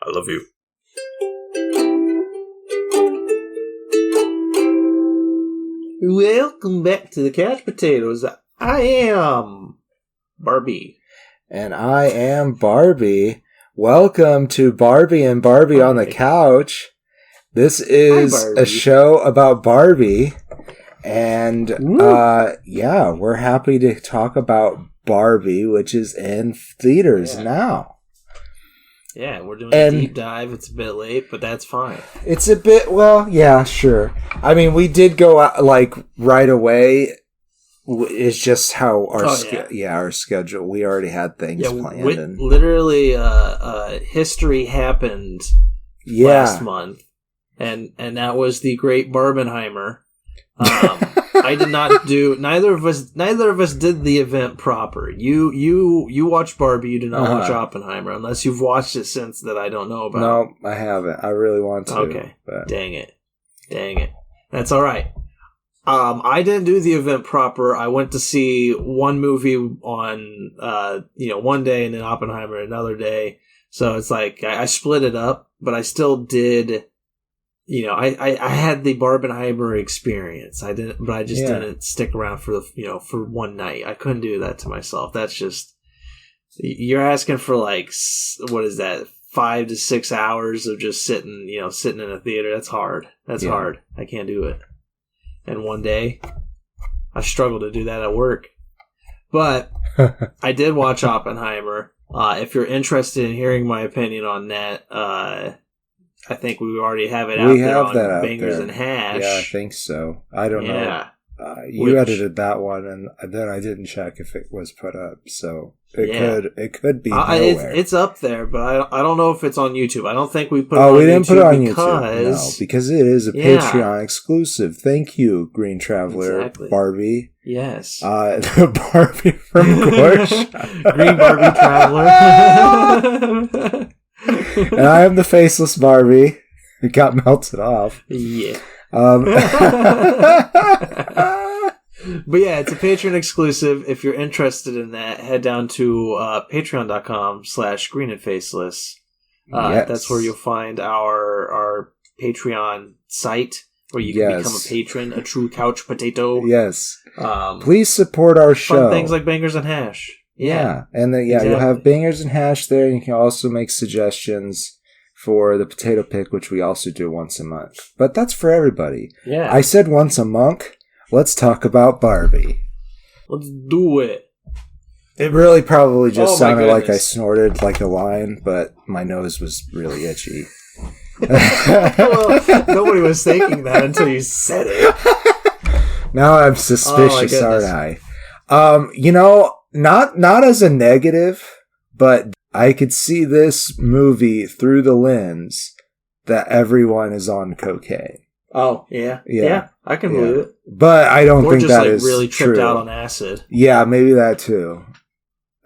I love you. Welcome back to the Couch Potatoes. I am Barbie. And I am Barbie. Welcome to Barbie and Barbie on the Couch. This is a show about Barbie. And, we're happy to talk about Barbie, which is in theaters now. Yeah, we're doing a deep dive. It's a bit late, but that's fine. It's a bit, sure. I mean, we did go out, right away. It's just how our our schedule. We already had things planned. Literally, history happened last month, and that was the Great Barbenheimer. I did not do. Neither of us did the event proper. You watched Barbie. You did not watch Oppenheimer, unless you've watched it since that I don't know about. No, I haven't. I really want to. Okay, but. Dang it. That's all right. I didn't do the event proper. I went to see one movie on, one day and then Oppenheimer another day. So it's like I split it up, but I still did. I had the Barbenheimer experience. I didn't stick around for for one night. I couldn't do that to myself. That's just, you're asking for what is that? 5 to 6 hours of just sitting in a theater. That's hard. Hard. I can't do it. And one day, I struggled to do that at work. But I did watch Oppenheimer. If you're interested in hearing my opinion on that, I think we already have it out there on Bangers and Hash. Yeah, I think so. I don't know. You edited that one, and then I didn't check if it was put up. So it could be nowhere. It's up there, but I don't know if it's on YouTube. I don't think we put it on YouTube. Oh, we didn't put it on YouTube. No, because it is a Patreon exclusive. Thank you, Green Traveler. Exactly. Barbie. Yes. The Barbie from Gorsh. Green Barbie Traveler. And I am the faceless Barbie. It got melted off. Yeah. But yeah, it's a Patreon exclusive. If you're interested in that, head down to patreon.com/greenandfaceless. Yes. That's where you'll find our Patreon site where you can become a patron, a true couch potato. Yes. Please support our show. Fun things like Bangers and Hash. Yeah. And exactly. You'll have Bangers and Hash there. You can also make suggestions for the potato pick, which we also do once a month. But that's for everybody. Yeah. I said once a month. Let's talk about Barbie. Let's do it. It really probably just sounded like I snorted like a lion, but my nose was really itchy. Well, nobody was thinking that until you said it. Now I'm suspicious, aren't I? Not as a negative, but I could see this movie through the lens that everyone is on cocaine. Oh, yeah. Yeah, I can believe it. But I don't think that is really tripped true. out on acid. Yeah, maybe that too.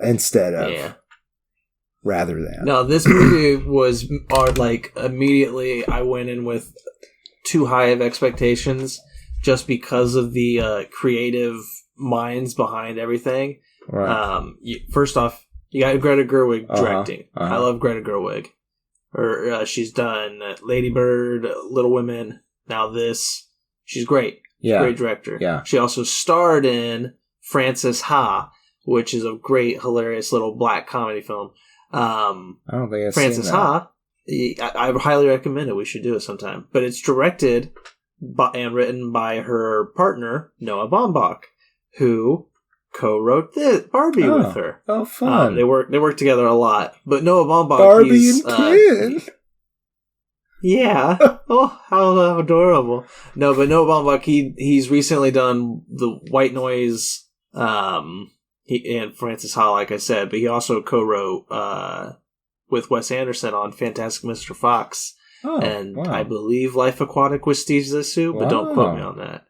Instead of. Yeah. Rather than. No, this movie was immediately I went in with too high of expectations just because of the creative minds behind everything. Right. First off, you got Greta Gerwig directing. I love Greta Gerwig. She's done Lady Bird, Little Women, now this. She's great. Yeah. Great director. Yeah. She also starred in Frances Ha, which is a great, hilarious little black comedy film. I don't think I've Frances seen that. Ha, I highly recommend it. We should do it sometime. But it's directed and written by her partner, Noah Baumbach, who co-wrote Barbie with her. Oh, fun! They work together a lot. But Noah Baumbach, Barbie and Ken. Yeah. Oh, how adorable! No, but Noah Baumbach, he's recently done the White Noise, and Frances Ha, like I said. But he also co-wrote with Wes Anderson on Fantastic Mr. Fox, I believe Life Aquatic with Steve Zissou. But don't quote me on that.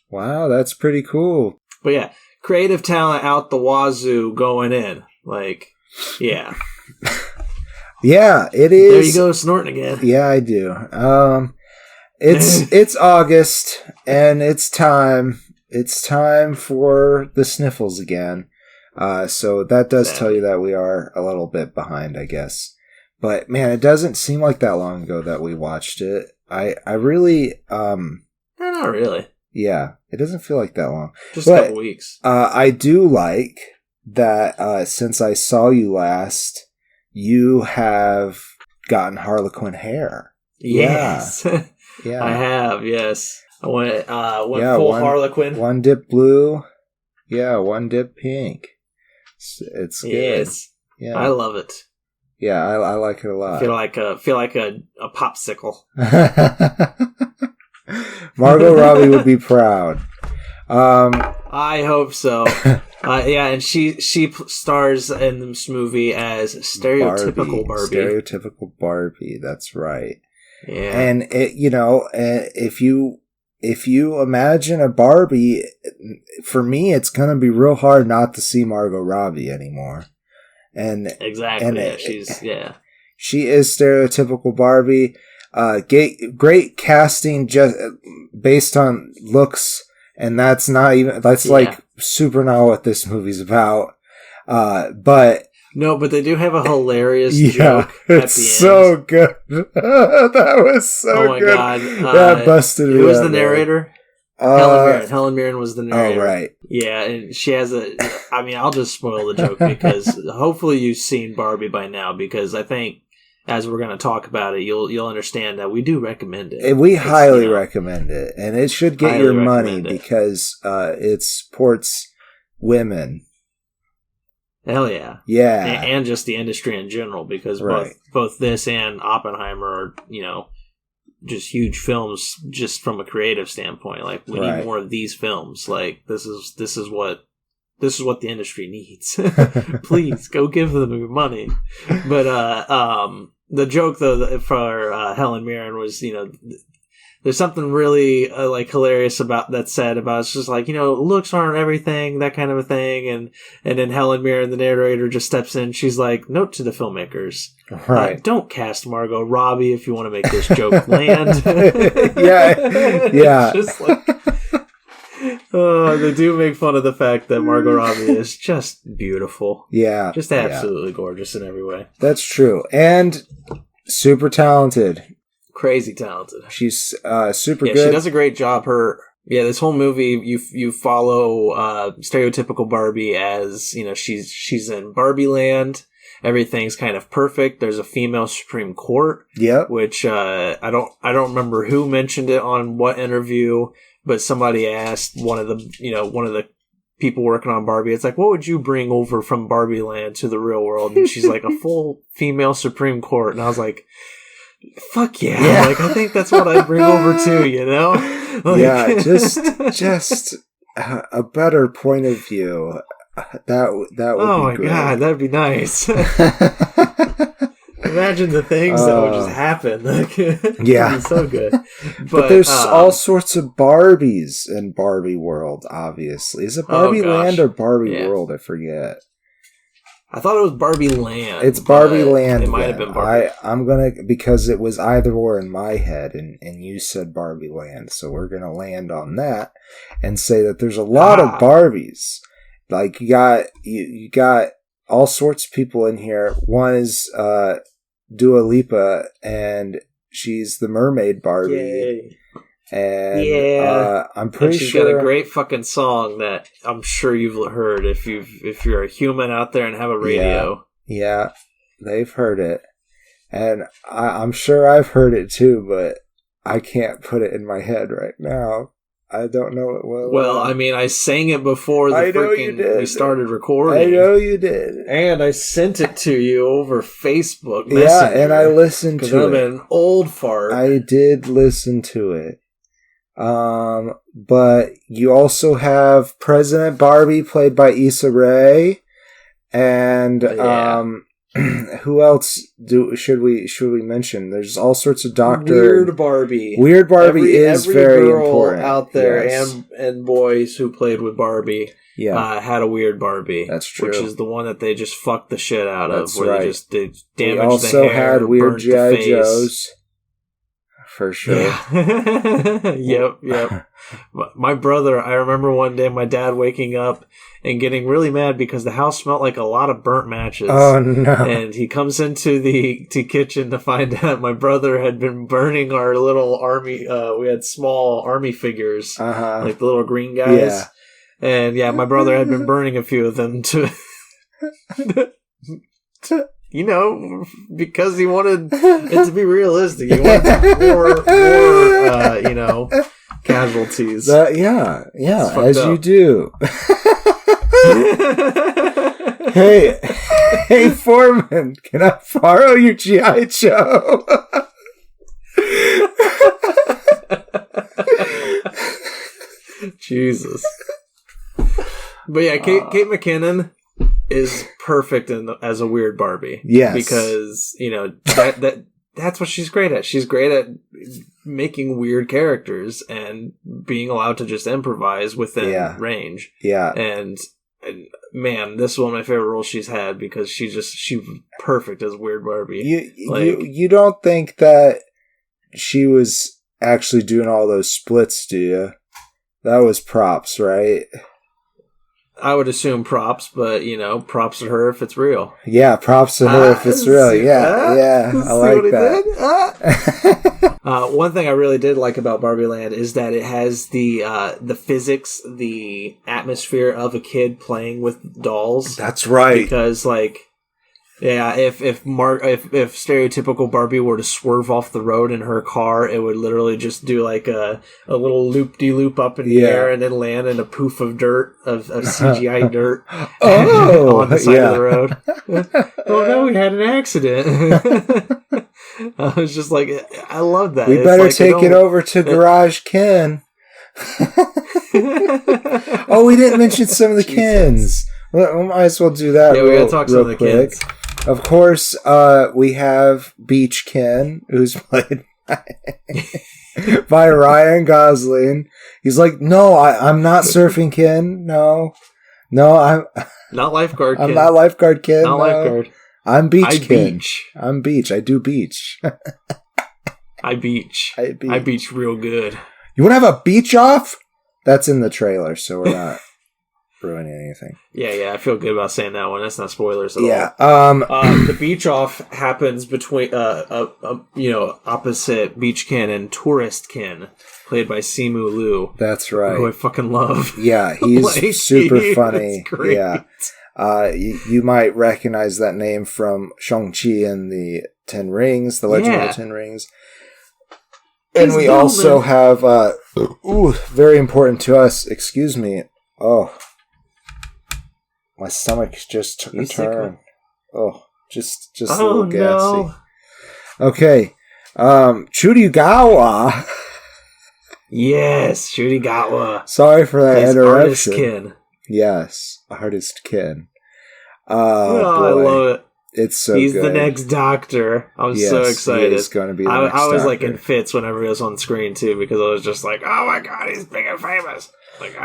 Wow, that's pretty cool. But yeah, creative talent out the wazoo going in. Yeah. Yeah, it is. There you go, snorting again. Yeah, I do. It's August, and it's time. It's time for the sniffles again. So that does tell you that we are a little bit behind, I guess. But man, it doesn't seem like that long ago that we watched it. I really not really. Yeah, it doesn't feel like that long. Just a couple weeks. I do like that since I saw you last, you have gotten Harlequin hair. Yes. Yeah. I have, yes. I went full Harlequin. One dip blue. Yeah, one dip pink. It's good. Yes. Yeah. I love it. Yeah, I like it a lot. I feel like a popsicle. Margot Robbie would be proud. I hope so. Yeah, and she stars in this movie as stereotypical Barbie. Stereotypical Barbie. That's right. Yeah, and if you imagine a Barbie, for me, it's gonna be real hard not to see Margot Robbie anymore. And exactly, and she is stereotypical Barbie. Great casting just based on looks, and that's like super not what this movie's about. But they do have a hilarious joke at the end. It's so good. That was so good. Oh my god, that busted me. Who was the narrator? Helen Mirren was the narrator. Oh, right. Yeah, and she has I'll just spoil the joke because hopefully you've seen Barbie by now, because I think as we're going to talk about it, you'll understand that we do recommend it. We highly recommend it, and it should get your money because it supports women. Hell yeah. Yeah. And just the industry in general, because both this and Oppenheimer are, just huge films just from a creative standpoint. Like, we need more of these films. Like, this is what the industry needs. Please go give them your money. But the joke though for Helen Mirren was, there's something really hilarious about that said about it's just like, looks aren't everything, that kind of a thing, and then Helen Mirren, the narrator, just steps in. She's like, note to the filmmakers, don't cast Margot Robbie if you want to make this joke land. yeah. Just like, they do make fun of the fact that Margot Robbie is just beautiful. Yeah, just absolutely gorgeous in every way. That's true, and super talented. Crazy talented. She's super good. She does a great job. This whole movie, you follow stereotypical Barbie as, she's in Barbie land. Everything's kind of perfect. There's a female Supreme Court. Yep. Which I don't remember who mentioned it on what interview, but somebody asked one of the people working on Barbie, it's like, what would you bring over from Barbie land to the real world? And she's like, a full female Supreme Court. And I was like, fuck yeah. Like, I think that's what I'd bring over too, Like, just a better point of view. That would be great. God, that'd be nice. Imagine the things that would just happen. Like, it'd be so good. But there's all sorts of Barbies in Barbie World, obviously. Is it Barbie Land or Barbie World? I forget. I thought it was Barbie Land. It's Barbie Land. It might have been Barbie. I'm gonna, because it was either or in my head, and you said Barbie Land, so we're gonna land on that and say that there's a lot of Barbies. Like, you got all sorts of people in here. One is Dua Lipa, and she's the mermaid Barbie. Yay. And I'm pretty sure she's got a great fucking song that I'm sure you've heard if you're a human out there and have a radio. Yeah, they've heard it, and I'm sure I've heard it too, but I can't put it in my head right now. I don't know it well. Well, I sang it before we started recording. I know you did. And I sent it to you over Facebook Messenger. Yeah, and I listened to it. Because I'm an old fart. I did listen to it. But you also have President Barbie, played by Issa Rae, and who else should we mention? There's all sorts of Weird Barbie. Weird Barbie is every very girl important out there, and boys who played with Barbie. Had a Weird Barbie. That's true. Which is the one that they just fucked the shit out of. That's right. They damaged also the hair, had Weird G.I. Joes. for sure. Yeah. Yep. My brother, I remember one day my dad waking up and getting really mad because the house smelled like a lot of burnt matches. Oh, no. And he comes into the kitchen to find out my brother had been burning our little army. We had small army figures, like the little green guys. Yeah. And yeah, my brother had been burning a few of them to because he wanted it to be realistic. He wanted more casualties. Yeah, as you do. Hey, Foreman, can I borrow your G.I. Joe? Jesus. But yeah, Kate McKinnon is perfect as a weird Barbie. Yes. Because, that's what she's great at. She's great at making weird characters and being allowed to just improvise within range. Yeah. And man, this is one of my favorite roles she's had because she's perfect as weird Barbie. You don't think that she was actually doing all those splits, do you? That was props, right? I would assume props, but props to her if it's real. Yeah, props to her if it's real. Yeah, I like that. One thing I really did like about Barbie Land is that it has the physics, the atmosphere of a kid playing with dolls. That's right. Because if stereotypical Barbie were to swerve off the road in her car, it would literally just do like a little loop-de-loop up in the air and then land in a poof of dirt, of CGI dirt on the side of the road. Oh no, we had an accident. I was just like, I love that. We better take it over to Garage Ken. Oh, we didn't mention some of the Kens. Well, we might as well do that. Yeah, we gotta talk some of the Kens. Of course, we have Beach Ken, who's played by Ryan Gosling. He's like, no, I'm not surfing Ken. No, I'm not lifeguard Ken. I'm not lifeguard Ken. Not lifeguard. I'm Beach Ken. Beach. I'm Beach. I do beach. I beach. I beach real good. You want to have a beach off? That's in the trailer, so we're not ruining anything. Yeah, I feel good about saying that one. That's not spoilers at all. Yeah. The beach off happens between opposite Beach Ken and Tourist Ken, played by Simu Liu. That's right. Who I fucking love. Yeah, he's super funny. Great. Yeah. You might recognize that name from Shang-Chi and the Ten Rings, the Legend of the Ten Rings. And we also have, very important to us, excuse me. Oh, my stomach just took a turn. Oh, just a little gassy. No. Okay, Churigawa. Yes, Churigawa. Sorry for that interruption. Artist Ken. Yes, Artist Ken. I love it. It's so He's good. the next Doctor. I'm so excited. He's going to be the next I was Doctor. like in fits whenever he was on screen too, because I was just like, oh my god, he's big and famous. Like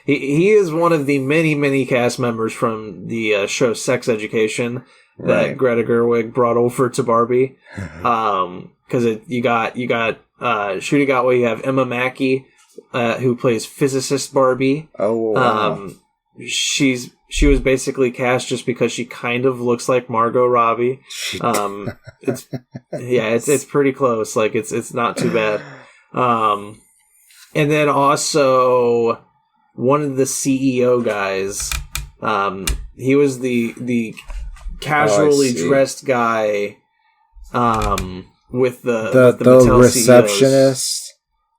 he is one of the many cast members from the show Sex Education that Greta Gerwig brought over to Barbie. Because you got Churigawa, you have Emma Mackey, who plays physicist Barbie. Oh wow. She was basically cast just because she kind of looks like Margot Robbie. It's pretty close. Like it's not too bad. And then also one of the CEO guys. He was the casually dressed guy. With the Mattel receptionist CEOs.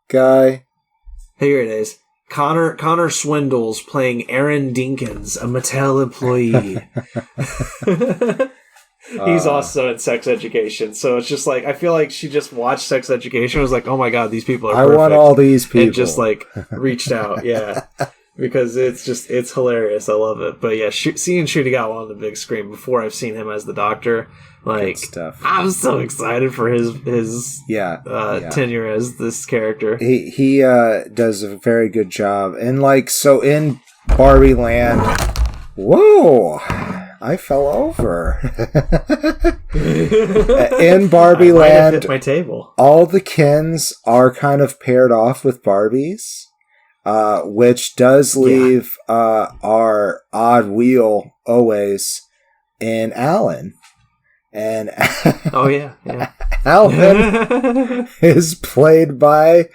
guy. Here it is. Connor Swindles playing Aaron Dinkins, a Mattel employee. He's also in Sex Education, so it's just like I feel like she just watched Sex Education and was like, "Oh my god, these people are perfect." I want all these people, and just like reached out, because it's hilarious. I love it. But yeah, seeing Churigawa on the big screen before I've seen him as the Doctor, like I'm so excited for his tenure as this character. He does a very good job, and so in Barbie Land, whoa, I fell over. In Barbie Land, hit my table. All the Kens are kind of paired off with Barbies, which does leave our odd wheel always in Alan. And oh yeah. Alan is played by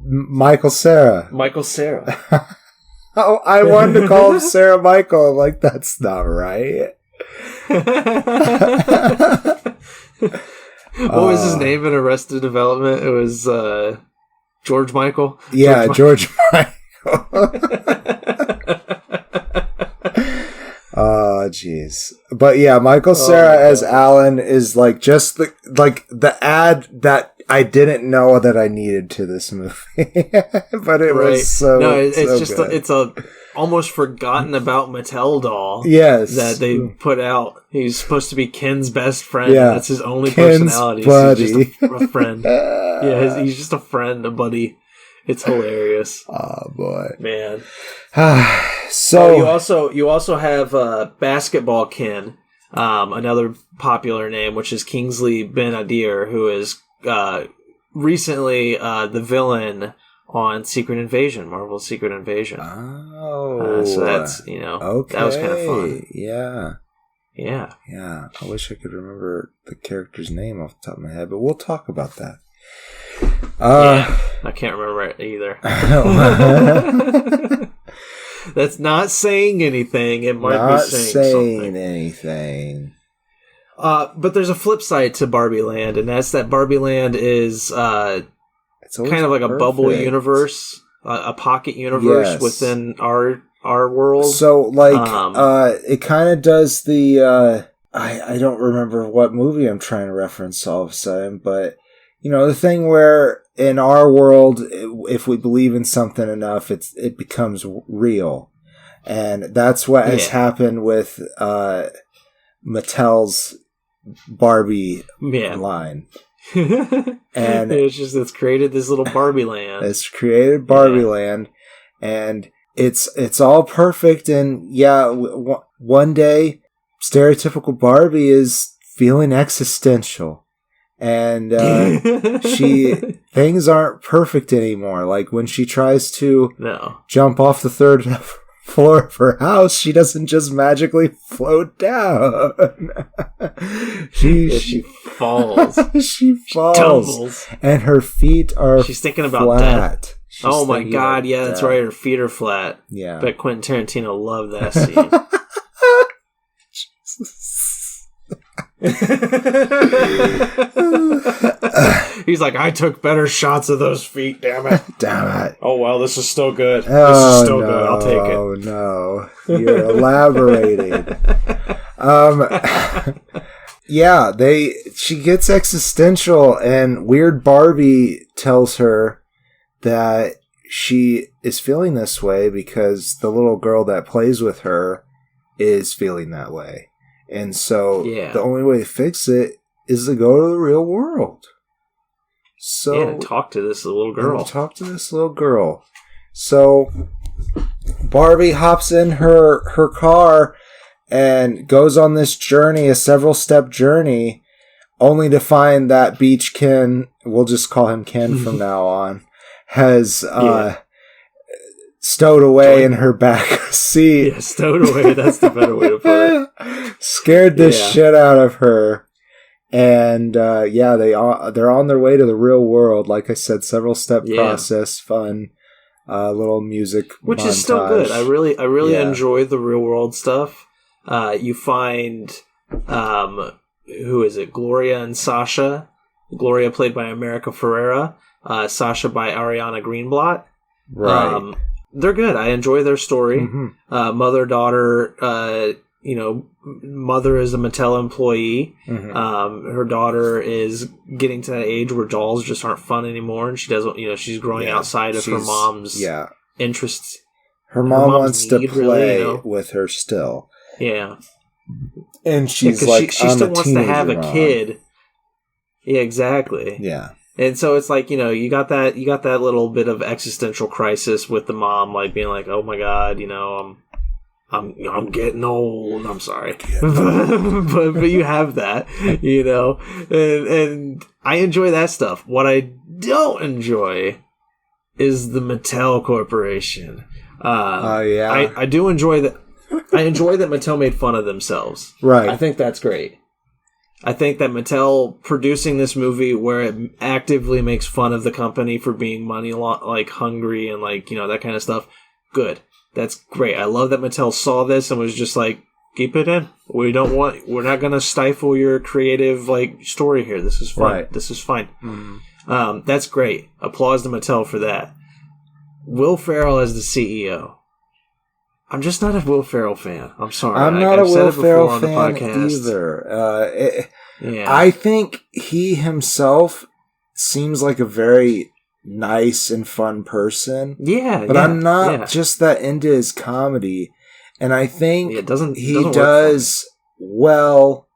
Michael Cera. Michael Cera. Oh, I wanted to call him Sarah Michael. I'm like, that's not right. What was his name in Arrested Development? It was George Michael. Yeah, George Michael. Oh, jeez. But yeah, Michael Cera as Alan is like just the ad that I didn't know that I needed to this movie. But it was so it's so just good. it's a almost forgotten about Mattel doll. Yes. That they put out. He's supposed to be Ken's best friend. Yeah. That's his only Ken's personality. buddy. He's just a friend. Yeah, he's just a friend, a buddy. It's hilarious. Oh boy, man. So you also have Basketball Ken, another popular name, which is Kingsley Ben-Adir, who is recently the villain on Secret Invasion, Marvel's Secret Invasion. Oh, so that's okay. That was kind of fun. Yeah. I wish I could remember the character's name off the top of my head, but we'll talk about that. I can't remember it either. That's not saying anything. It might be saying something. Anything. But there's a flip side to Barbie Land, and that's that Barbie Land is it's kind of like a bubble universe, a pocket universe within our world. So, like, it kind of does the I don't remember what movie I'm trying to reference all of a sudden, but the thing where in our world, if we believe in something enough, it becomes real. And that's what has happened with Mattel's Barbie line. And it's created this little Barbie land. It's created Barbie land, and it's all perfect. And one day, stereotypical Barbie is feeling existential. And things aren't perfect anymore. Like when she tries to jump off the third floor of her house, she doesn't just magically float down. she falls. She falls. Tumbles. And her feet are She's thinking about flat. Death. Oh my god, yeah, that's right. Her feet are flat. Yeah. But Quentin Tarantino loved that scene. He's like, I took better shots of those feet, damn it. Oh well, this is still good. Good. I'll take it. Oh no. You're elaborating. She gets existential, and Weird Barbie tells her that she is feeling this way because the little girl that plays with her is feeling that way. And so the only way to fix it is to go to the real world. So talk to this little girl. So Barbie hops in her car and goes on this journey, a several-step journey, only to find that Beach Ken, we'll just call him Ken from now on, has stowed away in her back seat. Yeah, stowed away. That's the better way to put it. Scared the shit out of her. And they're on their way to the real world. Like I said, several step process, fun, little music, which montage. Is still good. I really enjoy the real world stuff. You find who is it? Gloria and Sasha. Gloria played by America Ferrera. Sasha by Ariana Greenblatt. Right. They're good. I enjoy their story. Mm-hmm. Mother-daughter, mother is a Mattel employee. Mm-hmm. Her daughter is getting to that age where dolls just aren't fun anymore, and she doesn't, she's growing outside of her mom's interests. Her mom wants to play with her still. Yeah. And she's like, she still wants to have a kid. Yeah, exactly. Yeah. And so it's like, you got that little bit of existential crisis with the mom, like being like, oh my god, I'm I'm getting old. I'm sorry, but you have that, and I enjoy that stuff. What I don't enjoy is the Mattel Corporation. I do enjoy that. I enjoy that Mattel made fun of themselves. Right. I think that's great. I think that Mattel producing this movie where it actively makes fun of the company for being money hungry and that kind of stuff. Good. That's great. I love that Mattel saw this and was just like, keep it in. We're not going to stifle your creative story here. This is fun. Right. This is fine. Mm-hmm. That's great. Applause to Mattel for that. Will Ferrell as the CEO. I'm just not a Will Ferrell fan. I'm sorry. I'm not a Will Ferrell fan either. I think he himself seems like a very nice and fun person. Yeah. But I'm not just that into his comedy. And I think he does well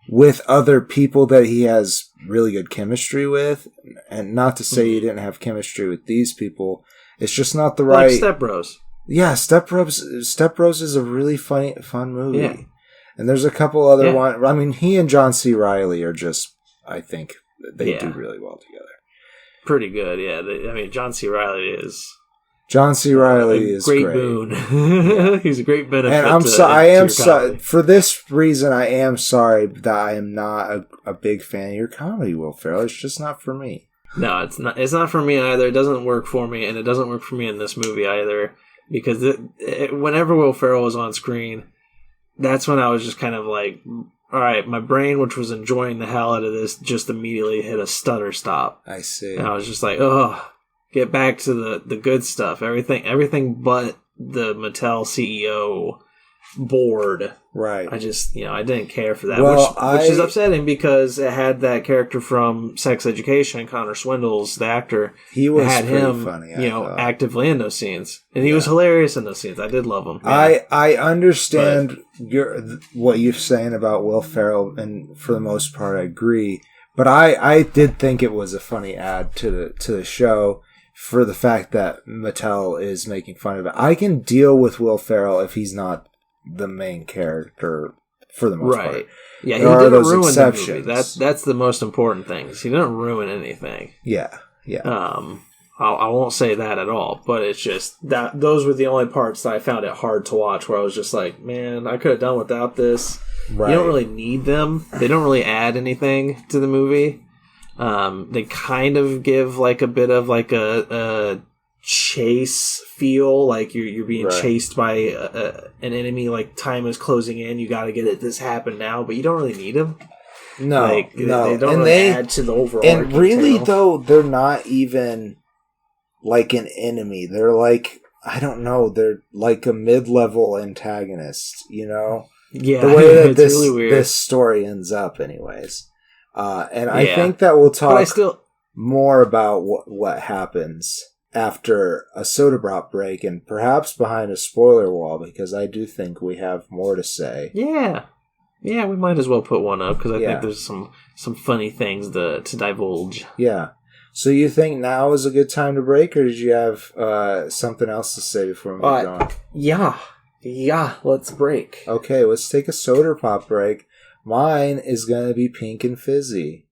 with other people that he has really good chemistry with. And not to say he didn't have chemistry with these people. It's just not the right... Like Step Bros. Yeah, Step Bros is a really fun movie. Yeah. And there's a couple other ones. I mean, he and John C. Reilly are just, I think, they do really well together. Pretty good, yeah. John C. Reilly is... John C. Reilly is great. Boon. Yeah. He's a great benefit. And for this reason, I am sorry that I am not a big fan of your comedy, Will Ferrell. It's just not for me. No, it's not. It's not for me either. It doesn't work for me, and it doesn't work for me in this movie either. Because whenever Will Ferrell was on screen, that's when I was just kind of like, all right, my brain, which was enjoying the hell out of this, just immediately hit a stutter stop. I see. And I was just like, oh, get back to the good stuff. Everything but the Mattel CEO board. Right. I just, I didn't care for that, which is upsetting because it had that character from Sex Education, Connor Swindles, the actor. He was had him, funny, actively in those scenes, and he was hilarious in those scenes. I did love him. Yeah. I understand what you're saying about Will Ferrell, and for the most part, I agree. But I did think it was a funny add to the show for the fact that Mattel is making fun of it. I can deal with Will Ferrell if he's not the main character for the most part. Yeah, he didn't ruin the movie. That's the most important thing. He didn't ruin anything. Yeah. I won't say that at all, but it's just that those were the only parts that I found it hard to watch, where I was just like, man, I could have done without this. Right. You don't really need them. They don't really add anything to the movie. They kind of give a bit of a chase feel, like you're being chased by an enemy, time is closing in, you gotta get this happen now, but you don't really need them. No. They don't really add to the overall. And really though, they're not even like an enemy. They're I don't know, they're like a mid-level antagonist, Yeah, the way that this story ends up anyways. And I think that we'll talk more about what happens after a soda pop break, and perhaps behind a spoiler wall, because I do think we have more to say. Yeah, we might as well put one up, because I think there's some funny things to divulge. Yeah. So you think now is a good time to break, or did you have something else to say before we move on? Yeah, let's break. Okay, let's take a soda pop break. Mine is going to be pink and fizzy.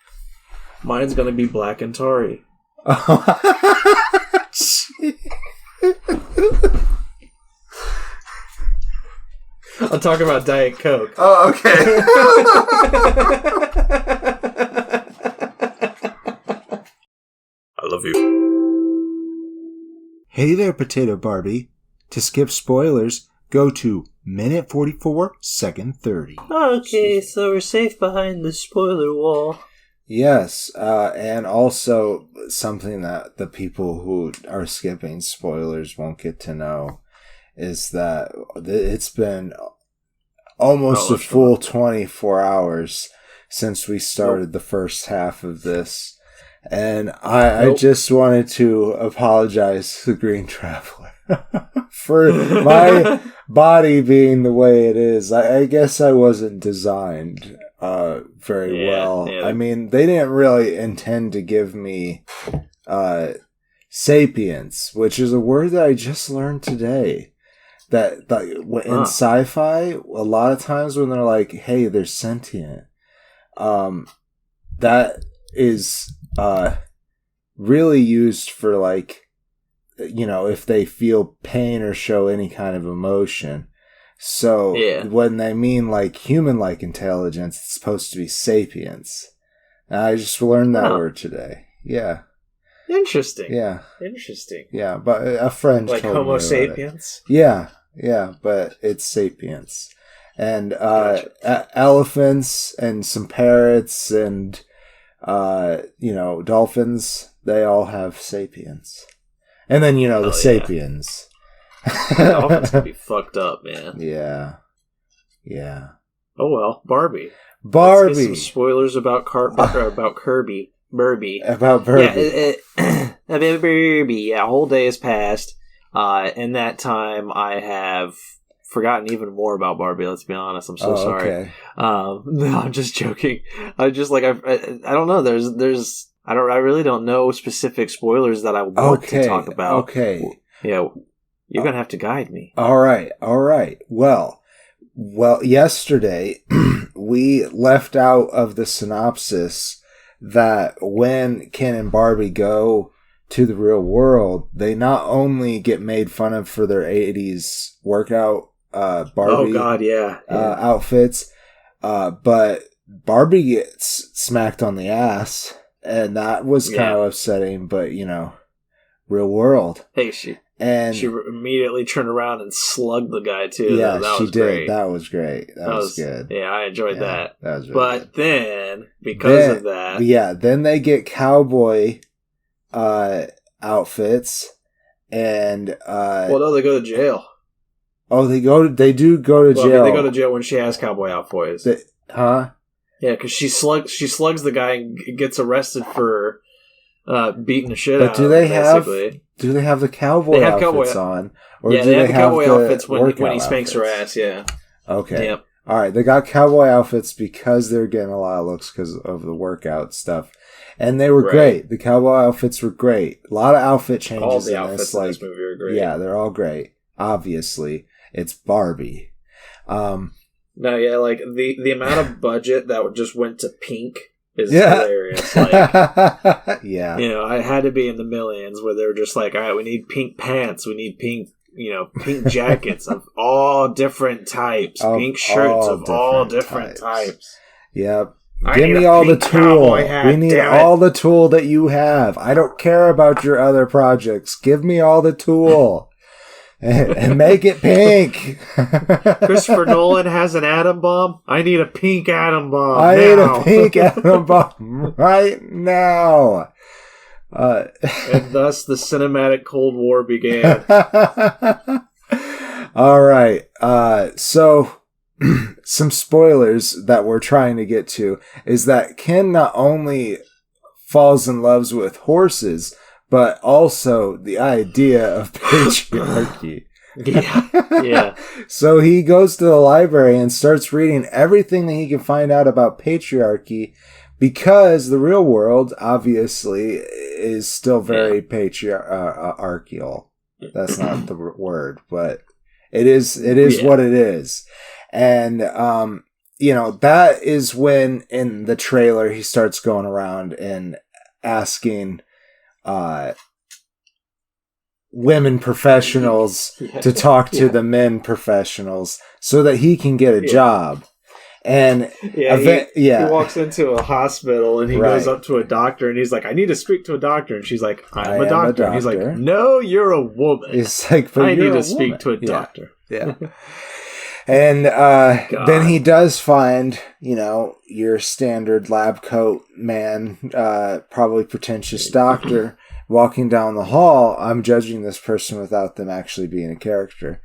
Mine's going to be black and tarry. I'm talking about Diet Coke. Oh, okay. I love you. Hey there, Potato Barbie. To skip spoilers, go to minute 44, second 30. Okay, so we're safe behind the spoiler wall. Yes, and also something that the people who are skipping spoilers won't get to know is that it's been almost a full 24 hours since we started the first half of this. And I just wanted to apologize to the Green Traveler for my body being the way it is. I guess I wasn't designed very well. Yeah. I mean, they didn't really intend to give me sapience, which is a word that I just learned today. that in sci-fi, a lot of times when they're like, "Hey, they're sentient," that is really used for like, if they feel pain or show any kind of emotion. So when they mean like human-like intelligence, it's supposed to be sapience. And I just learned that word today. Yeah. Interesting. Yeah. Interesting. Yeah, but a friend like told Homo me sapiens. Yeah, but it's sapience, and elephants and some parrots and dolphins. They all have sapience, and then the sapiens. Dolphins can be fucked up, man. Yeah. Oh well, Barbie. Let's get some spoilers about Kirby. Barbie. About Barbie. Yeah, Barbie. Yeah, a whole day has passed. In that time, I have forgotten even more about Barbie. Let's be honest. I'm so sorry. Okay. No, I'm just joking. I just I don't know. I really don't know specific spoilers that I want to talk about. Okay. Yeah, you're gonna have to guide me. All right. Well, yesterday we left out of the synopsis that when Ken and Barbie go to the real world, they not only get made fun of for their 80s workout Barbie outfits, but Barbie gets smacked on the ass, and that was kind of upsetting, but real world. Hey, she immediately turned around and slugged the guy too. Yeah, that she was did. Great. That was great. That was good. Yeah, I enjoyed that. That was really good. Then, of that, then they get cowboy outfits, and well, no, they go to jail. Oh, they do go to jail. They go to jail when she has cowboy outfits. Huh? Yeah, because she slugs the guy and gets arrested for beating the shit out of him. Do they have the cowboy outfits on? Or do they have the cowboy outfits when he spanks her ass, yeah. Okay. Yep. All right, they got cowboy outfits because they're getting a lot of looks because of the workout stuff. And they were great. The cowboy outfits were great. A lot of outfit changes all the outfits in this movie are great. Yeah, they're all great. Obviously, it's Barbie. No, yeah, like the amount of budget that just went to pink is hilarious. Like, yeah, I had to be in the millions where they were just like, all right, we need pink pants, we need pink, pink jackets of all different types, pink shirts of all different types. Yep. Give me all the tool. We need all the tool that you have. I don't care about your other projects. Give me all the tool. And make it pink. Christopher Nolan has an atom bomb. I need a pink atom bomb. I need a pink atom bomb right now. And thus the cinematic Cold War began. All right. So some spoilers that we're trying to get to is that Ken not only falls in love with horses, but also the idea of patriarchy. Yeah. So he goes to the library and starts reading everything that he can find out about patriarchy, because the real world, obviously, is still very patriarchal. That's not the word, but it is what it is. And, that is when in the trailer he starts going around and asking women professionals to talk to the men professionals so that he can get a job. And he walks into a hospital and he goes up to a doctor and he's like, I need to speak to a doctor. And she's like, I'm a doctor. And he's like, no, you're a woman. It's like, but I need to speak to a doctor. Yeah. And then he does find, your standard lab coat man, probably pretentious doctor, walking down the hall. I'm judging this person without them actually being a character.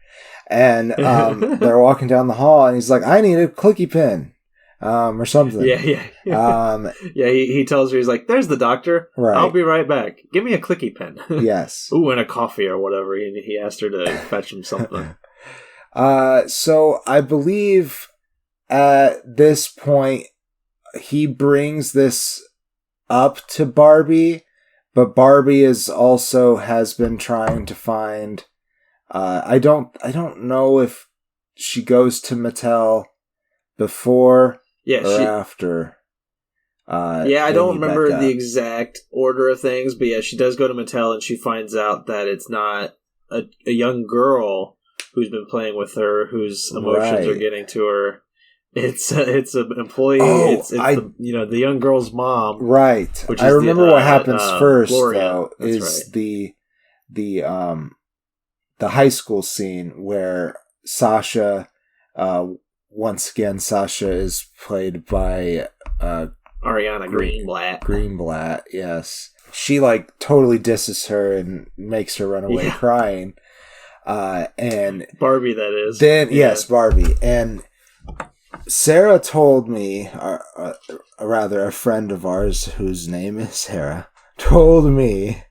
And they're walking down the hall, and he's like, I need a clicky pen. Or something. Yeah. He tells her, he's like, there's the doctor. Right. I'll be right back. Give me a clicky pen. Yes. Ooh, and a coffee or whatever. He asked her to fetch him something. So I believe at this point he brings this up to Barbie, but Barbie has been trying to find I don't know if she goes to Mattel before or after. I don't remember the exact order of things, but yeah, she does go to Mattel and she finds out that it's not a young girl who's been playing with her, whose emotions are getting to her. It's an employee. It's the young girl's mom. Right. I remember what happens first, Gloria. Though, is right. the high school scene where Sasha, once again, Sasha is played by Ariana Greenblatt. Greenblatt, yes. She totally disses her and makes her run away crying. And Barbie, that is. Then yes, Barbie. And Sarah told me, rather a friend of ours whose name is Sarah, told me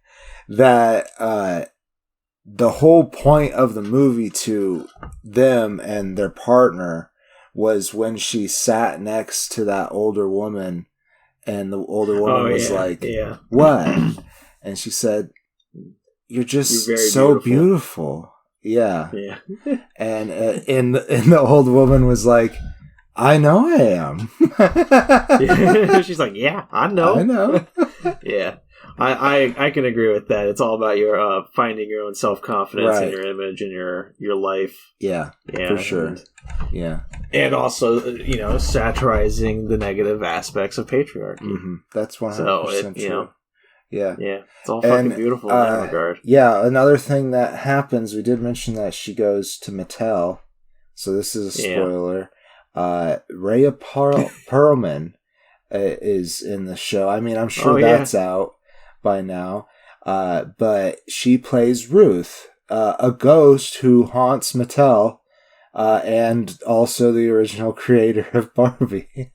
that the whole point of the movie to them and their partner was when she sat next to that older woman, and the older woman was like, "What?" And she said, "You're just so beautiful." Yeah. And the old woman was like, "I know I am." She's like, "Yeah, I know." Yeah. I can agree with that. It's all about your finding your own self-confidence in your image and your life. Yeah, for sure. And also, satirizing the negative aspects of patriarchy. Mm-hmm. That's 100% true. Yeah, it's all fucking beautiful in that regard. Yeah, another thing that happens, we did mention that she goes to Mattel, so this is a spoiler. Rhea Perlman is in the show. I mean, I'm sure that's out by now. But she plays Ruth, a ghost who haunts Mattel, and also the original creator of Barbie.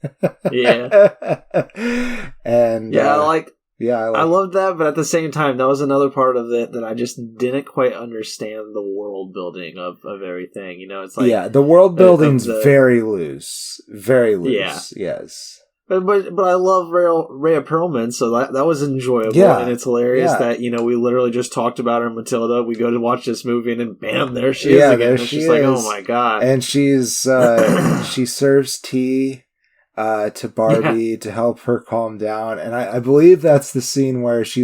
And I loved that, but at the same time, that was another part of it that I just didn't quite understand the world building of everything. It's like the world building's very loose, yes. But I love Rhea Perlman, so that was enjoyable, and it's hilarious that we literally just talked about her in Matilda. We go to watch this movie, and then bam, there she is again. There it's just like, oh my god! And she's she serves tea to Barbie to help her calm down, and I believe that's the scene where it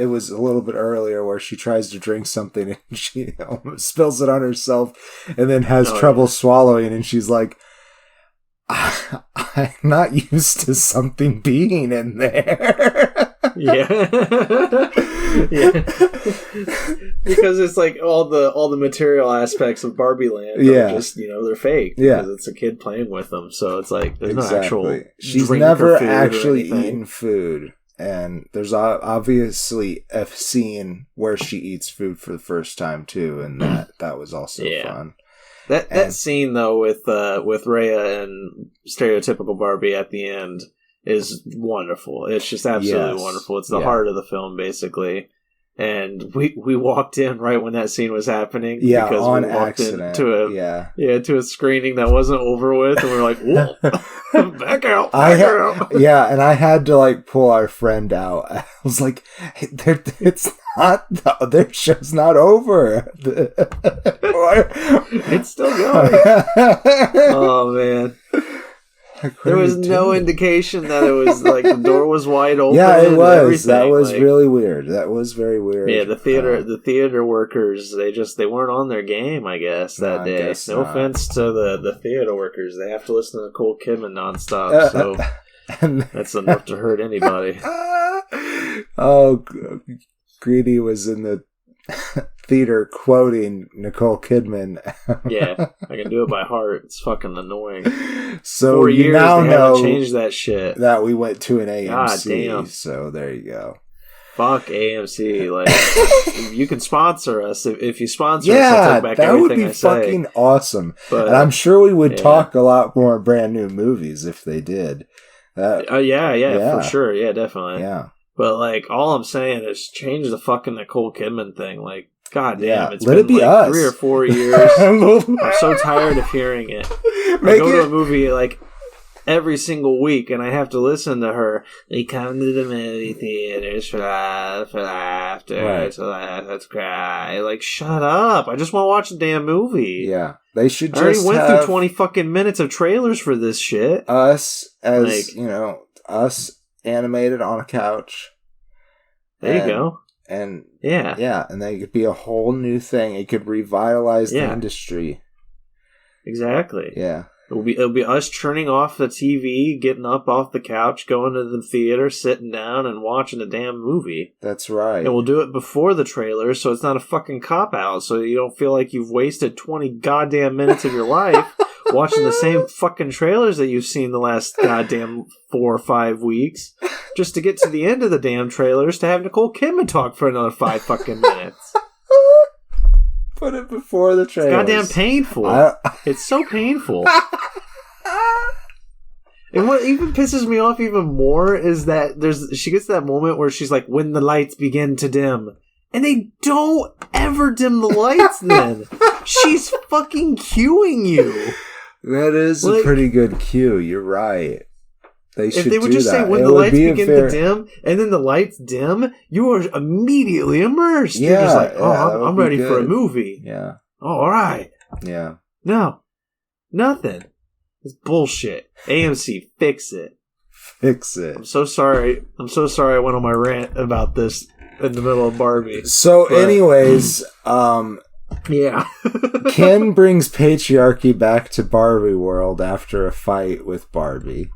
was a little bit earlier where she tries to drink something and she spills it on herself, and then has trouble swallowing, and she's like, "I'm not used to something being in there." Because it's like all the material aspects of Barbie Land are just they're fake because it's a kid playing with them, so it's like there's no actual. She's never actually eaten food, and there's obviously a scene where she eats food for the first time too, and that was also fun. That scene though with Rhea and stereotypical Barbie at the end is wonderful. It's just absolutely wonderful. It's the heart of the film basically. And we walked in right when that scene was happening. Yeah, because on we walked accident. To a screening that wasn't over with, and we were like, "Whoa, back out!" And I had to pull our friend out. I was like, hey, "It's not. Their show's not over. It's still going." Oh man. There was no indication that it was the door was wide open. Yeah, it was. That was really weird. That was very weird. Yeah, the theater workers, they weren't on their game, I guess, that day. No offense to the theater workers. They have to listen to Nicole Kidman nonstop, so that's enough to hurt anybody. Greedy was in the theater quoting Nicole Kidman. Yeah, I can do it by heart. It's fucking annoying. So 4 years, you now they know haven't changed that shit. That we went to an AMC. God damn. So there you go. Fuck AMC. You can sponsor us. If you sponsor us, I'll take back everything I say. That would be fucking awesome. But, and I'm sure we would talk a lot more brand new movies if they did. For sure. Yeah, definitely. Yeah. But all I'm saying is change the fucking Nicole Kidman thing. God damn, it's let been it be us. 3 or 4 years. I'm so tired of hearing it. I go to a movie every single week, and I have to listen to her. We come to the movie theaters for laughter, right. so let's cry. Like, shut up! I just want to watch the damn movie. Yeah, they should. I already went through 20 fucking minutes of trailers for this shit. Us as us animated on a couch. There you go. And yeah, and that could be a whole new thing. It could revitalize the industry. Exactly. Yeah. It'll be us turning off the TV, getting up off the couch, going to the theater, sitting down, and watching a damn movie. That's right. And we'll do it before the trailers, so it's not a fucking cop-out, so you don't feel like you've wasted 20 goddamn minutes of your life watching the same fucking trailers that you've seen the last goddamn 4 or 5 weeks, just to get to the end of the damn trailers to have Nicole Kidman talk for another 5 fucking minutes. Put it before the trailers. It's goddamn painful. It's so painful. And what even pisses me off even more is that she gets that moment where she's like, when the lights begin to dim. And they don't ever dim the lights then. She's fucking cueing you. That is a pretty good cue. You're right. If they would just say when the lights begin to dim and then the lights dim, you are immediately immersed. Yeah, you're just like, I'm ready for a movie. Yeah. Oh, all right. Yeah. No. Nothing. It's bullshit. AMC, fix it. Fix it. I'm so sorry I went on my rant about this in the middle of Barbie. So anyways, yeah. Ken brings patriarchy back to Barbie world after a fight with Barbie.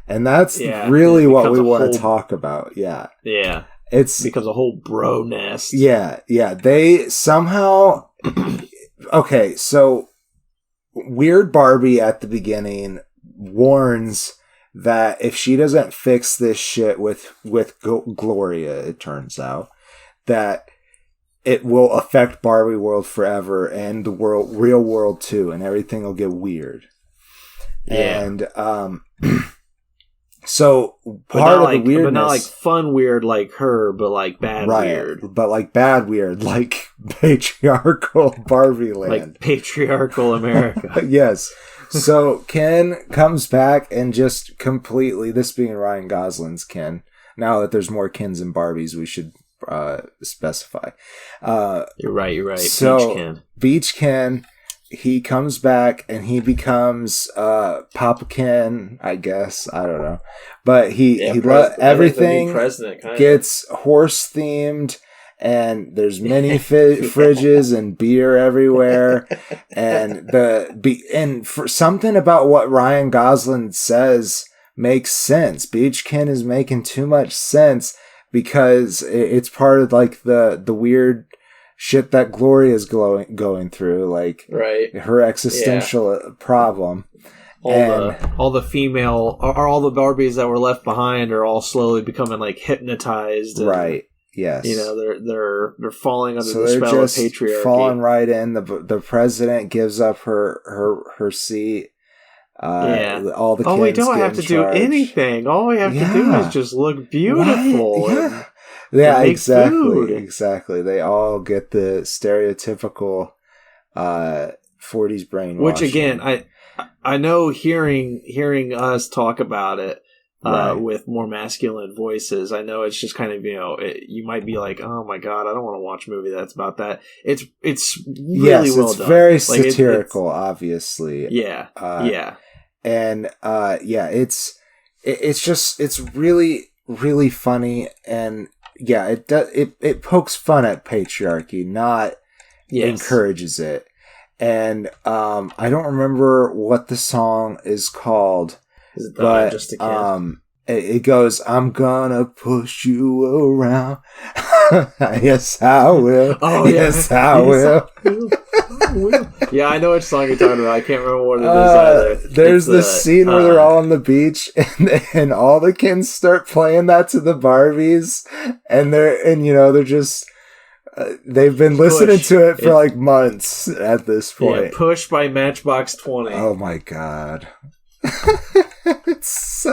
And that's really what we want to talk about. Yeah. Yeah. It becomes a whole bro nest. Yeah. Yeah. They somehow... Okay, so Weird Barbie at the beginning warns that if she doesn't fix this shit with Gloria, it turns out, that it will affect Barbie world forever and the real world too, and everything will get weird. Yeah. And so part of the weirdness, but not like fun weird like her, but like bad weird. But like bad weird, like patriarchal Barbie land, like patriarchal America. Yes. So Ken comes back and just completely, this being Ryan Gosling's Ken. Now that there's more Kens and Barbies, we should specify. You're right. So Beach Ken. He comes back and he becomes Papa Ken, I guess. I don't know, but everything gets horse themed, and there's many fridges and beer everywhere, and for something about what Ryan Gosling says makes sense. Beach Ken is making too much sense because it's part of like the weird shit that Gloria's going through, like her existential problem. All the female or all the Barbies that were left behind are all slowly becoming like hypnotized. And, yes. You know, they're falling under the spell of patriarchy. Falling right in. The president gives up her seat. All the kids we don't have to do anything. All we have to do is just look beautiful. Right? Yeah, exactly. They all get the stereotypical 40s brainwashing. Which again, I know hearing us talk about it with more masculine voices, I know it's just kind of, you might be like, oh my god, I don't want to watch a movie that's about that. It's really well done. It's very satirical, obviously. Yeah. And it's really, really funny, and it pokes fun at patriarchy, not encourages it. And I don't remember what the song is called, but Just a Kid? It goes, I'm gonna push you around. Yes, I will. Oh, yes, I will. Yeah, I know which song you're talking about. I can't remember what it is either. There's the scene where they're all on the beach, and all the kids start playing that to the Barbies, and they're just they've been listening to it for like months at this point. Yeah, Push by Matchbox 20. Oh my god. It's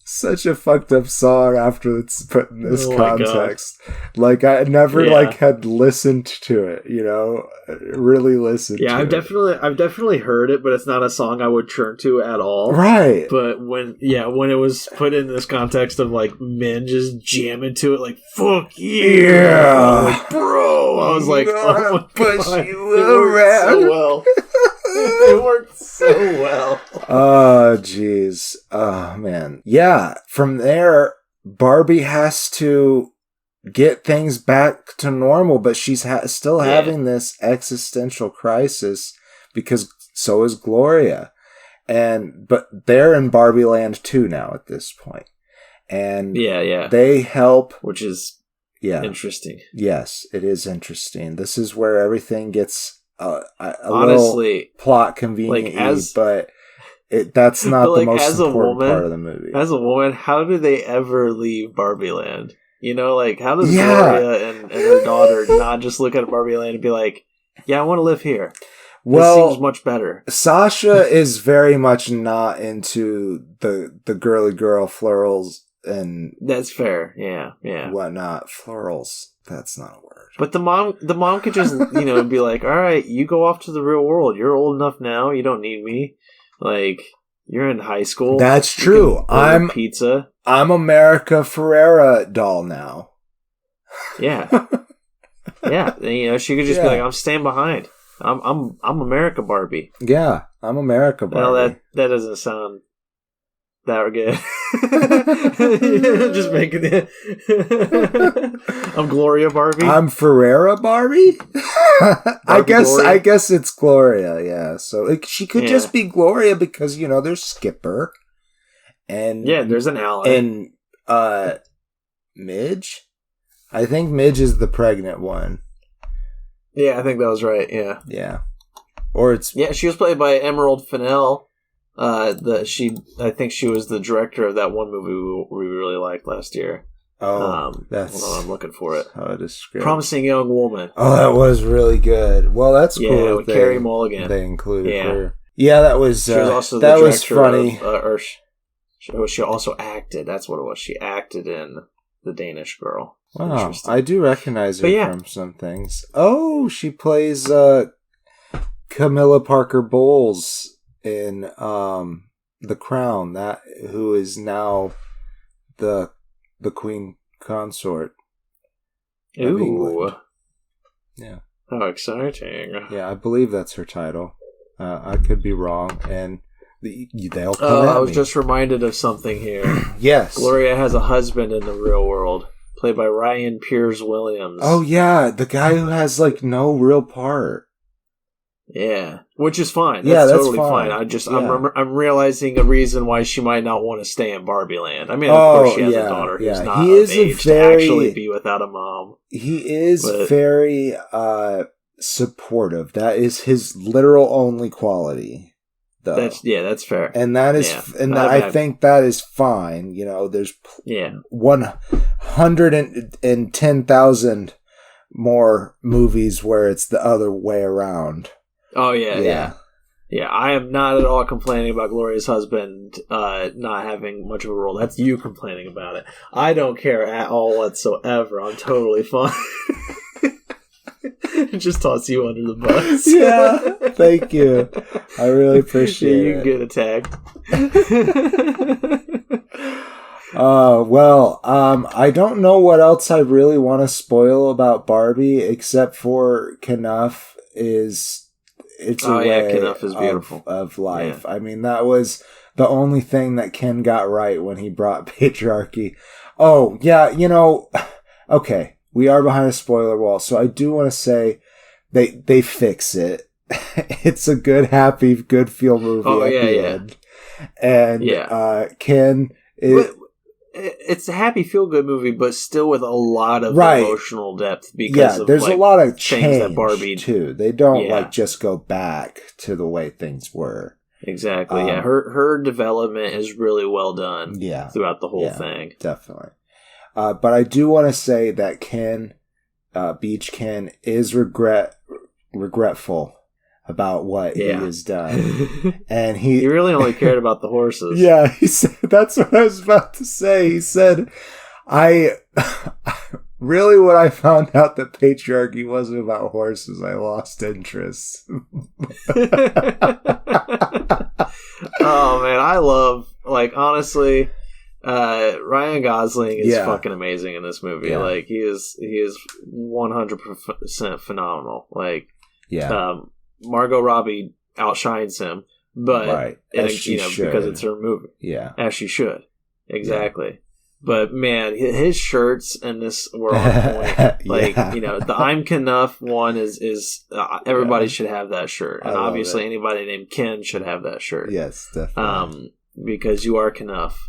such a fucked up song after it's put in this context. God. Like, I never had listened to it, really listened to I've definitely heard it, but it's not a song I would turn to at all. Right. But when it was put in this context of like men just jamming to it, like, fuck yeah. Like, bro. I was like, oh my push God. You around. So well. It worked so well. Oh, jeez. Oh, man. Yeah. From there, Barbie has to get things back to normal, but she's still having this existential crisis because so is Gloria. But they're in Barbie Land 2 now at this point. And they help. Which is interesting. Yes, it is interesting. This is where everything gets... honestly, little plot convenient, but that's not the most important part of the movie. As a woman, how do they ever leave Barbie Land? How does Gloria and her daughter not just look at Barbie Land and be like, yeah, I want to live here? This seems much better. Sasha is very much not into the girly girl florals and... That's fair, yeah. Whatnot. Florals. That's not a word. But the mom could just, be like, all right, you go off to the real world. You're old enough now. You don't need me. Like, you're in high school. That's true. I'm pizza. I'm America Ferrera doll now. Yeah. Yeah. She could just be like, I'm staying behind. I'm America Barbie. Yeah, I'm America Barbie. Well, that doesn't sound that good. Just making it. I'm Gloria Barbie. I'm Ferrera Barbie. I guess it's Gloria. Yeah. So she could just be Gloria because there's Skipper, and there's an ally, and Midge. I think Midge is the pregnant one. Yeah, I think that was right. Yeah. Yeah. Or it's she was played by Emerald Fennell. I think she was the director of that one movie we really liked last year. Oh, hold on, I'm looking for it. Promising Young Woman. Oh, that was really good. Well, that's cool. Yeah, with Carey Mulligan. They included her. Yeah, that was. She was also that was funny. She also acted. That's what it was. She acted in The Danish Girl. Wow, I do recognize her from some things. Oh, she plays Camilla Parker Bowles in The Crown, who is now the Queen Consort. Ooh. Yeah. How exciting. Yeah, I believe that's her title. I could be wrong, and they'll come at me. I was just reminded of something here. Yes. Gloria has a husband in the real world, played by Ryan Piers Williams. Oh, yeah, the guy who has, no real part. Yeah, which is fine. That's totally fine. I'm realizing a reason why she might not want to stay in Barbie Land. I mean, of course she has a daughter who's not of age to actually be without a mom. He is very supportive. That is his literal only quality. Though. That's fair. And that is, I think that is fine. There's 110,000 more movies where it's the other way around. Oh, yeah. I am not at all complaining about Gloria's husband not having much of a role. That's you complaining about it. I don't care at all whatsoever. I'm totally fine. Just toss you under the bus. Yeah, thank you. I really appreciate it. You get attacked. I don't know what else I really want to spoil about Barbie except for Kenough is... It's a way Kenough is beautiful. Of life. Yeah. I mean, that was the only thing that Ken got right when he brought patriarchy. Oh, yeah, okay, we are behind a spoiler wall, so I do want to say they fix it. It's a good, happy, good feel movie at the end. And Ken is... It's a happy, feel-good movie, but still with a lot of emotional depth because there's a lot of change that Barbie too. They don't just go back to the way things were. Exactly. Her development is really well done. Yeah, throughout the whole thing. Definitely. But I do want to say that Ken, Beach Ken, is regretful about what he has done. And he really only cared about the horses. Yeah, he said, that's what I was about to say. He said, really, when I found out that patriarchy wasn't about horses, I lost interest. Oh man, I love, honestly, Ryan Gosling is fucking amazing in this movie. Yeah. Like, he is 100% phenomenal. Like, Margot Robbie outshines him, but because it's her movie. Yeah, as she should. Exactly. Yeah. But man, his shirts in this were on point. The I'm Kenough one is everybody should have that shirt, and obviously anybody named Ken should have that shirt. Yes, definitely. Because you are Kenough.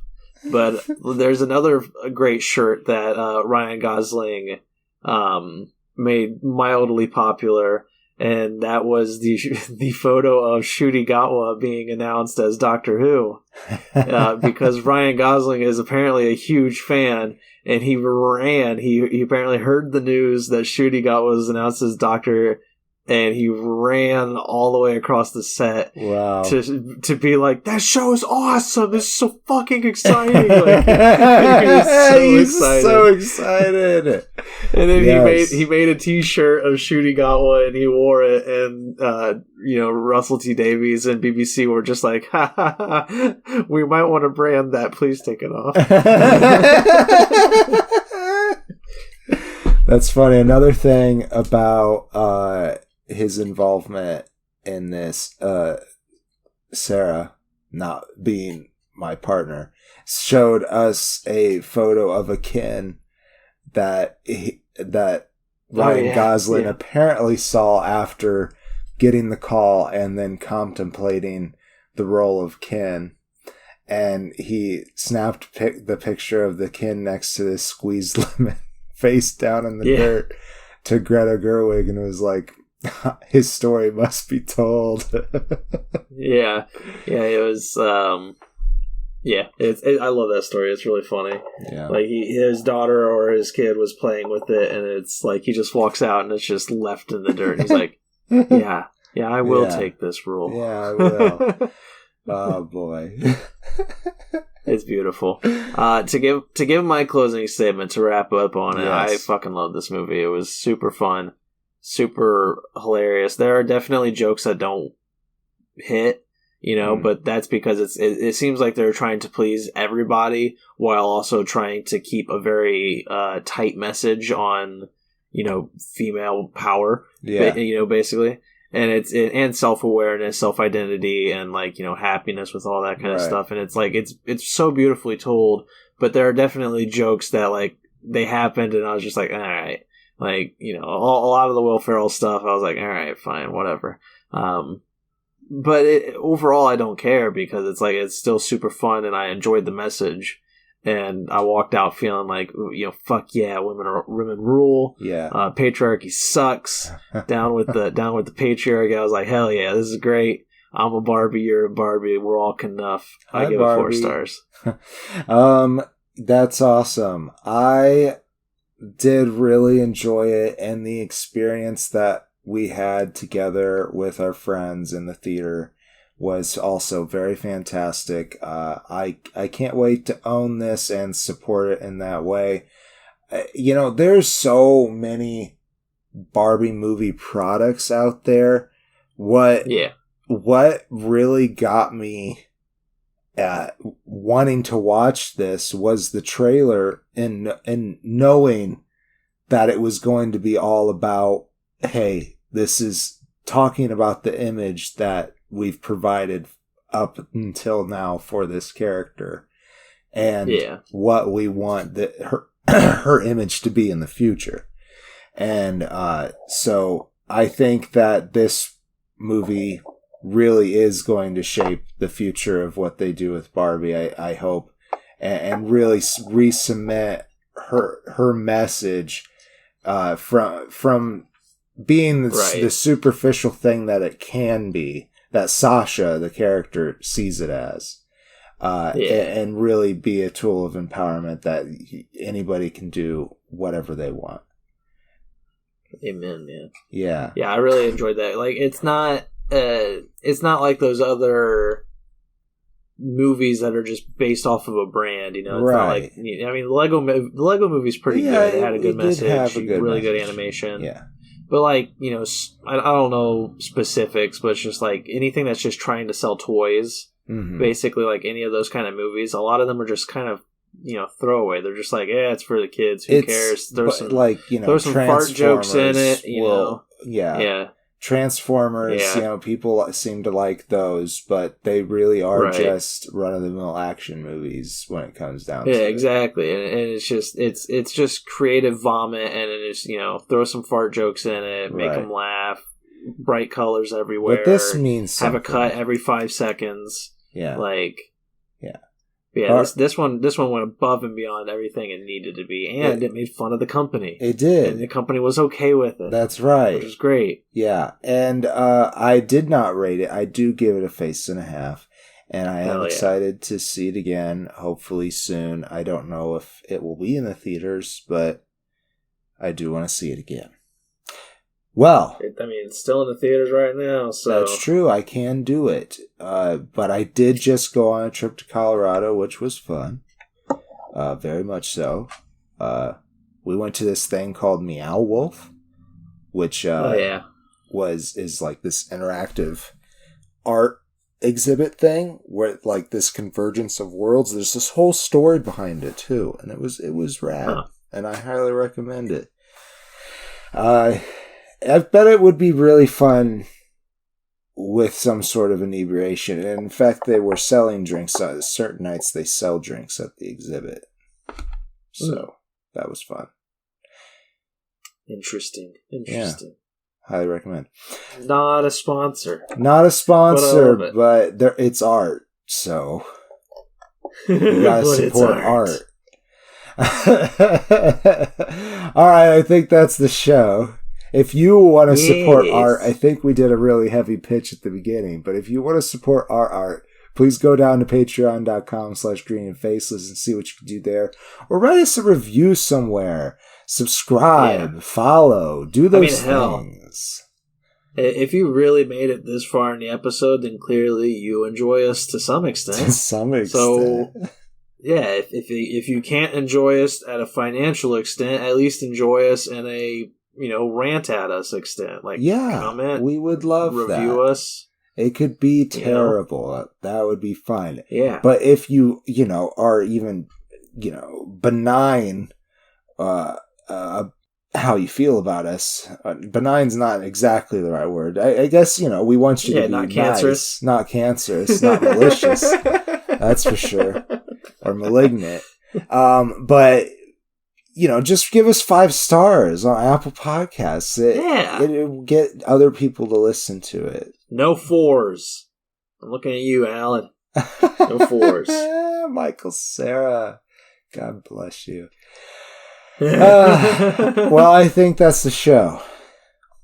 But there's another great shirt that Ryan Gosling made mildly popular, and that was the photo of Ncuti Gatwa being announced as Doctor Who, because Ryan Gosling is apparently a huge fan, and he apparently heard the news that Ncuti Gatwa was announced as Doctor, and he ran all the way across the set to be like, that show is awesome, this is so fucking exciting. Like, he's so excited. And then he made a t-shirt of Ncuti Gatwa, and he wore it, and Russell T Davies and BBC were just like, ha ha ha, we might want to brand that, please take it off. That's funny. Another thing about his involvement in this, Sarah, not being my partner, showed us a photo of a Ken that Ryan Gosling apparently saw after getting the call and then contemplating the role of Ken. And he snapped the picture of the Ken next to this squeezed lemon face down in the dirt to Greta Gerwig, and it was like, his story must be told. It was I love that story. It's really funny. Like, his daughter or his kid was playing with it, and it's like he just walks out and it's just left in the dirt, and he's like, I will take this role. I will. Oh boy. It's beautiful. To give my closing statement, to wrap up on it, I fucking love this movie. It was super fun, super hilarious. There are definitely jokes that don't hit, but that's because it seems like they're trying to please everybody while also trying to keep a very tight message on, female power. Basically. And and self-awareness, self-identity, and happiness with all that kind of stuff. And it's like, it's so beautifully told, but there are definitely jokes that they happened, and I was just like, all right, a lot of the Will Ferrell stuff, I was like, all right, fine, whatever. But overall, I don't care, because it's still super fun, and I enjoyed the message. And I walked out feeling like, fuck yeah, women rule. Yeah. Patriarchy sucks. down with the patriarchy. I was like, hell yeah, this is great. I'm a Barbie, you're a Barbie, we're all Kenough. I give Barbie. It 4 stars. That's awesome. I did really enjoy it, and the experience that we had together with our friends in the theater was also very fantastic. I can't wait to own this and support it in that way. There's so many Barbie movie products out there. What really got me wanting to watch this was the trailer, and knowing that it was going to be all about, hey, this is talking about the image that we've provided up until now for this character, and what we want her image to be in the future. And so I think that this movie really is going to shape the future of what they do with Barbie, I hope, and really re-cement her message from being the superficial thing that it can be, that Sasha, the character, sees it as, and really be a tool of empowerment that anybody can do whatever they want. Amen, man. Yeah. Yeah, I really enjoyed that. It's not it's not like those other movies that are just based off of a brand, you know. It's not like, I mean, the Lego movie's pretty good. It had a good message, really good animation. Yeah. But like, you know, I don't know specifics, but it's just like anything that's just trying to sell toys, basically, like any of those kind of movies, a lot of them are just kind of, you know, throwaway. They're just like, yeah, it's for the kids. Who cares? There's some, like, you know, there's some fart jokes in it, you know. Yeah. Transformers, you know, people seem to like those, but they really are just run-of-the-mill action movies when it comes down to it. Yeah, exactly. And it's just creative vomit, and it is, you know, throw some fart jokes in it, make them laugh, bright colors everywhere. But this means something. Have a cut every 5 seconds. Yeah. Like, yeah, this one went above and beyond everything it needed to be, and it made fun of the company. It did. And the company was okay with it. That's right. Which is great. Yeah, and I did not rate it. I do give it a face and a half, and I am excited to see it again, hopefully soon. I don't know if it will be in the theaters, but I do want to see it again. Well, I mean, it's still in the theaters right now, so... That's true, I can do it. But I did just go on a trip to Colorado, which was fun. Very much so. We went to this thing called Meow Wolf, which is like this interactive art exhibit thing, where like this convergence of worlds. There's this whole story behind it, too, and it was rad, and I highly recommend it. I bet it would be really fun with some sort of inebriation. And in fact, they were selling drinks. Certain nights they sell drinks at the exhibit. So that was fun. Interesting. Yeah. Highly recommend. Not a sponsor. But it's art. So you gotta support art. Alright, I think that's the show. If you want to support art, I think we did a really heavy pitch at the beginning, but if you want to support our art, please go down to patreon.com/greenandfaceless and see what you can do there. Or write us a review somewhere. Subscribe, follow, do those things. If you really made it this far in the episode, then clearly you enjoy us to some extent. To some extent. So, yeah, if you can't enjoy us at a financial extent, at least enjoy us in a, you know, rant at us extent. Like, comment, we would love review us. It could be terrible. You know? That would be fine. Yeah. But if you know, are even, you know, benign, how you feel about us. Benign's not exactly the right word. I guess, you know, we want you to be not cancerous. Nice, not cancerous, not malicious. That's for sure. Or malignant. But, you know, just give us 5 stars on Apple Podcasts. It'll get other people to listen to it. No 4s. I'm looking at you, Alan. No 4s. Michael Cera. God bless you. Well, I think that's the show.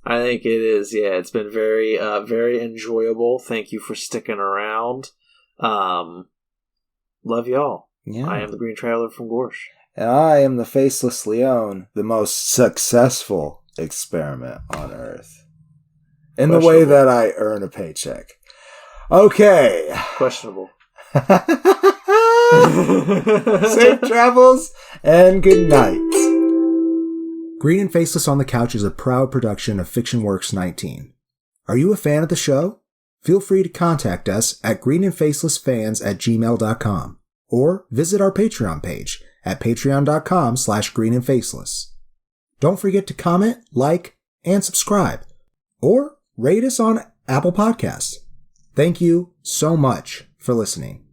I think it is. Yeah, it's been very, very enjoyable. Thank you for sticking around. Love y'all. Yeah. I am the Green Traveler from Gorsh. And I am the Faceless Leon, the most successful experiment on Earth. In the way that I earn a paycheck. Okay. Questionable. Safe travels and good night. Green and Faceless on the Couch is a proud production of FictionWorks 19. Are you a fan of the show? Feel free to contact us at greenandfacelessfans@gmail.com or visit our Patreon page at patreon.com/greenandfaceless. Don't forget to comment, like, and subscribe, or rate us on Apple Podcasts. Thank you so much for listening.